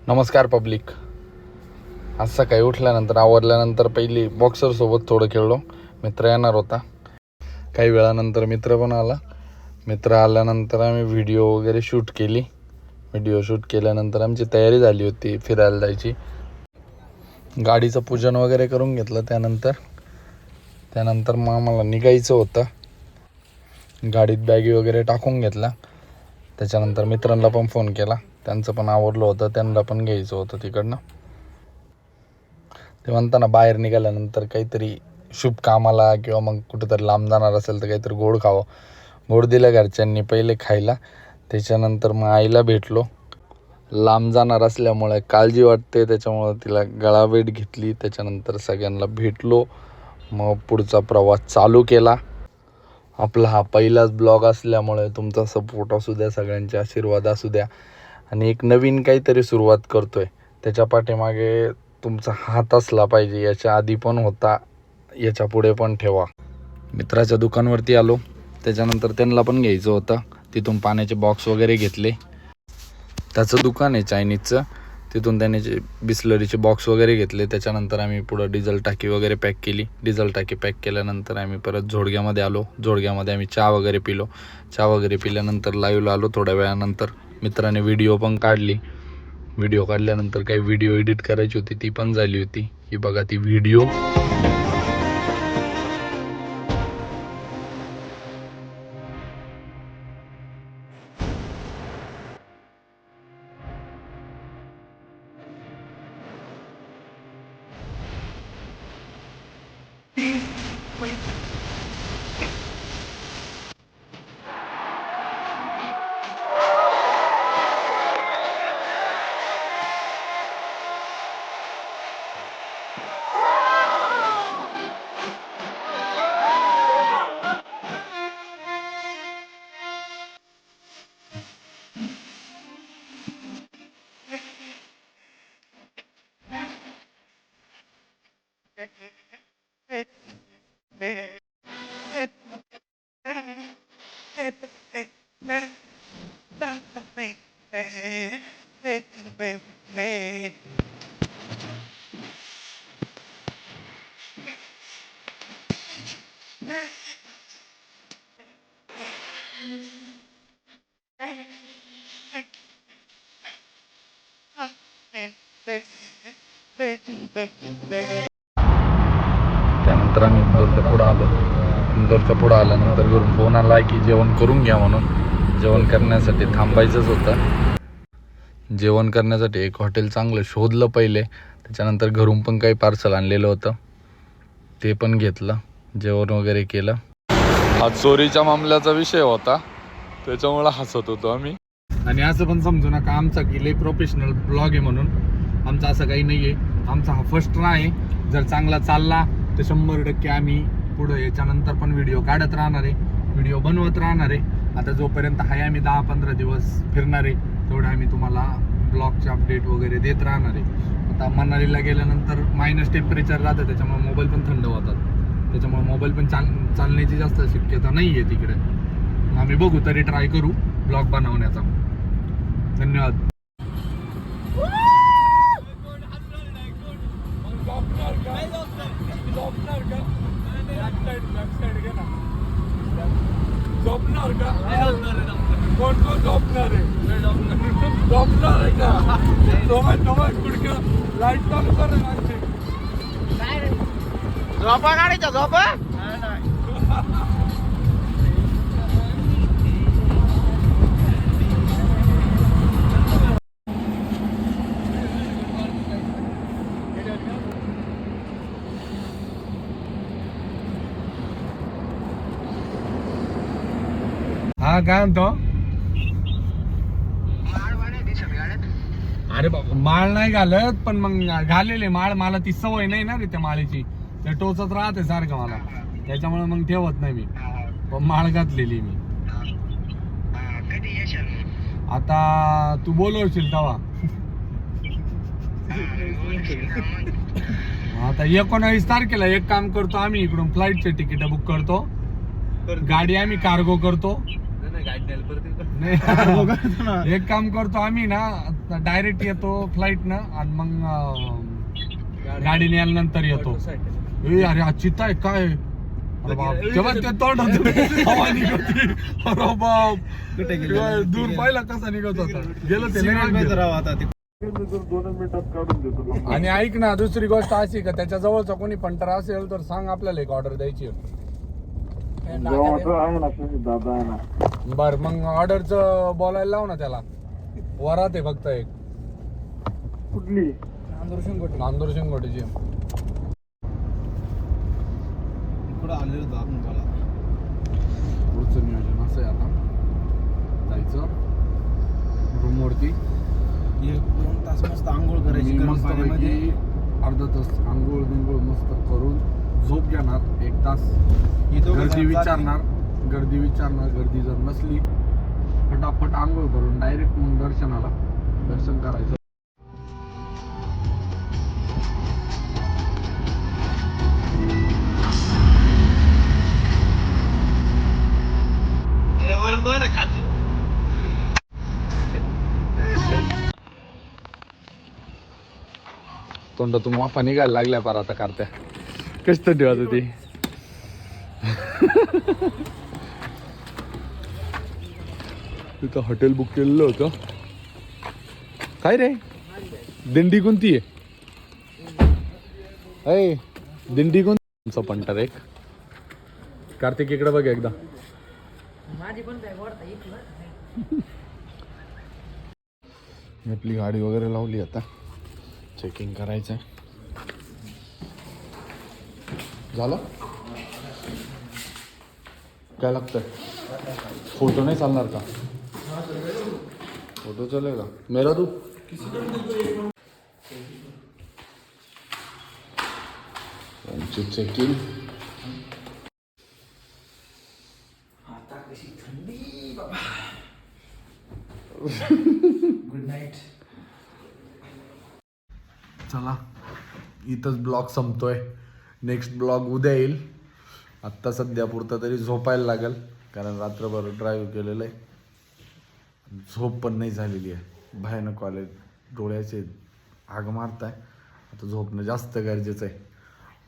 नमस्कार पब्लिक. आज सकाळी उठल्यानंतर आवरल्यानंतर पहिली बॉक्सरसोबत थोडं खेळलो. मित्र येणार होता. काही वेळानंतर मित्र पण आला. मित्र आल्यानंतर आम्ही व्हिडिओ वगैरे शूट केली. व्हिडिओ शूट केल्यानंतर आमची तयारी झाली होती फिरायला जायची. गाडीचं पूजन वगैरे करून घेतलं. त्यानंतर मग आम्हाला निघायचं होतं. गाडीत बॅगी वगैरे टाकून घेतला. त्याच्यानंतर मित्रांना पण फोन केला. त्यांचं पण आवरलं होतं. त्यांना पण घ्यायचं होतं तिकडनं. ते म्हणताना बाहेर निघाल्यानंतर काहीतरी शुभ कामाला किंवा मग कुठेतरी लांब जाणार असेल तर काहीतरी गोड खावं. गोड दिलं घरच्यांनी पहिले खायला. त्याच्यानंतर मग आईला भेटलो. लांब जाणार असल्यामुळे काळजी वाटते, त्याच्यामुळं तिला गळाभेट घेतली. त्याच्यानंतर सगळ्यांना भेटलो. मग पुढचा प्रवास चालू केला. आपला हा पहिलाच ब्लॉग असल्यामुळे तुमचा सपोर्ट असू द्या, सगळ्यांचे आशीर्वाद असू द्या. आणि एक नवीन काहीतरी सुरुवात करतोय, त्याच्या पाठीमागे तुमचा हात असला पाहिजे. याच्या आधी पण होता, याच्या पुढे पण ठेवा. मित्राच्या दुकानवरती आलो. त्याच्यानंतर त्यांना पण घ्यायचं होतं. तिथून पाण्याचे बॉक्स वगैरे घेतले. त्याचं दुकान आहे चायनीजचं. तिथून त्याने बिस्लरीचे बॉक्स वगैरे घेतले. त्याच्यानंतर आम्ही पुढं डिझेल टाकी वगैरे पॅक केली. डिझेल टाकी पॅक केल्यानंतर आम्ही परत झोडग्यामध्ये आलो. झोडग्यामध्ये आम्ही चहा वगैरे पिलो. चहा वगैरे पिल्यानंतर लाईव्हला आलो. थोड्या वेळानंतर मित्राने व्हिडिओ पण काढली. व्हिडिओ काढल्यानंतर काही व्हिडिओ एडिट करायची होती, ती पण झाली होती. ही बघा ती व्हिडिओ. त्यानंतर आम्ही इंदोरच्या पुढं आल्यानंतर घरून फोन आला की जेवण करून घ्या म्हणून. जेवण करण्यासाठी थांबायचंच होतं. जेवण करण्यासाठी एक हॉटेल चांगलं शोधलं पहिले. त्याच्यानंतर घरून पण काही पार्सल आणलेलं होतं, ते पण घेतलं. जेवण वगैरे केलं. हा चोरीच्या मामल्याचा विषय होता, त्याच्यामुळे हसत होतो आम्ही. आणि असं पण समजू नका आमचा की लय प्रोफेशनल ब्लॉग आहे म्हणून. आमचा असं काही नाही आहे. आमचा हा फर्स्ट ट्राय आहे. जर चांगला चालला तर 100% आम्ही पुढं याच्यानंतर पण व्हिडिओ काढत राहणार आहे, व्हिडिओ बनवत राहणार आहे. आता जोपर्यंत आहे आम्ही 10-15 दिवस फिरणार आहे, तेवढं आम्ही तुम्हाला ब्लॉगचे अपडेट वगैरे देत राहणार आहे. आता मनालीला गेल्यानंतर मायनस टेम्परेचर राहतं, त्याच्यामुळे मोबाईल पण थंड होतात. त्याच्यामुळे मोबाईल पण चालण्याची जास्त शक्यता नाही आहे तिकडे. आम्ही बघू, तरी ट्राय करू ब्लॉग बनवण्याचा. धन्यवाद. झोपणार का? कोण कोण झोपणार आहे? झोपणार आहे का? दोघं कुडकं लाईट चालू कर. झोपा काढायच्या झोपा. हा काय म्हणतो? अरे बाबा, माळ नाही घालत, पण मग घालेले माळ. मला ती सवय नाही ना रे त्या माळीची. त्या टोचत राहते सारखं मला, त्याच्यामुळे मग ठेवत नाही मी. पण माळ घातलेली मी. आता तू बोलवशील तेव्हा. आता 19 तारखेला एक काम करतो आम्ही, इकडून फ्लाईटचे तिकीट बुक करतो. गाडी आम्ही कार्गो करतो. नाही एक काम करतो आम्ही ना डायरेक्ट येतो फ्लाईट न आणि मग गाडीने आल्यानंतर येतो. ए अरे हा चित्ता आहे काय? अरे बाप, तेव्हा ते तोंड हवा निघती. अरे बाप, तेव्हा दूर पाहिला कसा निघत होता. गेलं ते नाही. आणि ऐक ना, दुसरी गोष्ट अशी का त्याच्या जवळचा कोणी पंटर असेल तर सांग, आपल्याला एक ऑर्डर द्यायची. बर मग ऑर्डरचं बोलायला लाव ना त्याला. वरात आहे फक्त एक. कुठली? नांदूर शिंगोटीची. पुढचं नियोजन असं आहे, आता जायचं रूम वरती. 1-2 तास मस्त आंघोळ करायची गरम पाण्यामध्ये. अर्धा तास आंघोळ बिंघोळ मस्त करून झोप घेणार 1 तास. गर्दी विचारणार, गर्दी जर नसली फटाफट आंघोळ करून डायरेक्ट मग दर्शन करायचं. तोंडातून वाफा निघायला लागल्या पार आता करत्या. कशी तर ठेवत होती. तिथं हॉटेल बुक केलेलं होतं. काय रे, दिंडी कोणती आहे? दिंडी कोणचा पंटर एक. कार्तिक इकडे बघ एकदा. आपली गाडी वगैरे लावली, आता चेकिंग करायचं झालं. काय लागतंय? फोटो नाही चालणार का? फोटो चलेगा मेरा तू. चेकिंग. Good night. चला, इथंच ब्लॉग संपतोय. नेक्स्ट ब्लॉग उद्या येईल. आत्ता सध्या पुरता तरी झोपायला लागेल, कारण रात्रभर ड्राईव्ह केलेलं आहे. झोप पण नाही झालेली आहे. भयानक कॉलेज डोळ्याचे आग मारताय. आता झोपणं जास्त गरजेचं आहे.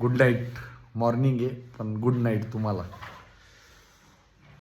Good night. मॉर्निंग आहे पण गुड नाईट तुम्हाला.